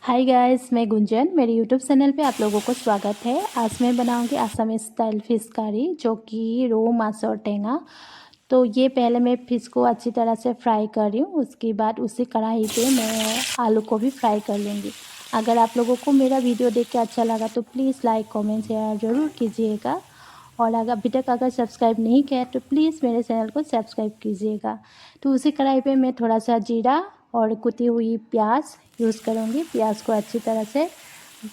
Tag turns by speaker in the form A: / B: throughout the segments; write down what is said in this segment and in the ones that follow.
A: Hi guys, मैं गुंजन। मेरे YouTube channel पे आप लोगों को स्वागत है। आज मैं बनाऊंगी आसामी स्टाइल फ़िश करी, जो कि रोहू, माछ और टेंगा। तो ये पहले मैं फ़िश को अच्छी तरह से फ्राई कर रही हूँ। उसके बाद उसी कढ़ाई पे मैं आलू को भी फ्राई कर लूँगी। अगर आप लोगों को मेरा वीडियो देख के अच्छा लगा तो प्लीज़ लाइक कमेंट शेयर ज़रूर कीजिएगा। और अगर अभी तक सब्सक्राइब नहीं किया तो प्लीज़ मेरे चैनल को सब्सक्राइब कीजिएगा। तो उसी कढ़ाई पे मैं थोड़ा सा जीरा और कुटी हुई प्याज यूज़ करूँगी। प्याज को अच्छी तरह से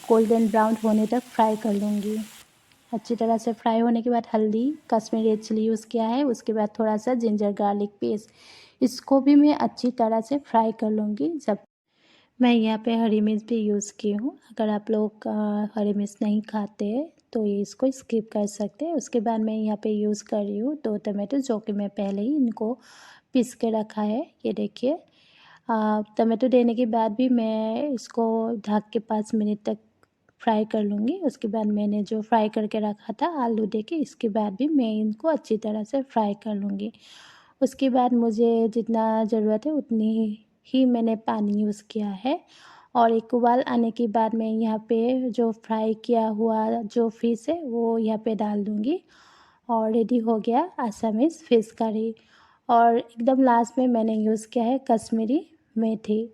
A: गोल्डन ब्राउन होने तक फ्राई कर लूँगी। अच्छी तरह से फ्राई होने के बाद हल्दी, कश्मीरी रेड चिली यूज़ किया है। उसके बाद थोड़ा सा जिंजर गार्लिक पेस्ट, इसको भी मैं अच्छी तरह से फ्राई कर लूँगी। जब मैं यहाँ पे हरी मिर्च भी यूज़ की हूँ। अगर आप लोग हरी मिर्च नहीं खाते हैं तो ये इसको स्किप कर सकते हैं। उसके बाद मैं यहाँ पे यूज़ कर रही हूँ 2 टमाटो, जो कि मैं पहले ही इनको पीस के रखा है। ये देखिए, टमाटो देने के बाद भी मैं इसको ढक के 5 मिनट तक फ्राई कर लूँगी। उसके बाद मैंने जो फ्राई करके रखा था आलू देके, इसके बाद भी मैं इनको अच्छी तरह से फ्राई कर लूँगी। उसके बाद मुझे जितना ज़रूरत है उतनी ही मैंने पानी यूज़ किया है। और एक उबाल आने के बाद मैं यहाँ पे जो फ्राई किया हुआ जो फ़िश है वो यहाँ पे डाल दूँगी। और रेडी हो गया आसामीज़ फ़िश करी। और एकदम लास्ट में मैंने यूज़ किया है कश्मीरी मेथी।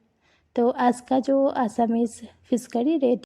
A: तो आज का जो आसामीज़ फ़िश करी रेडी।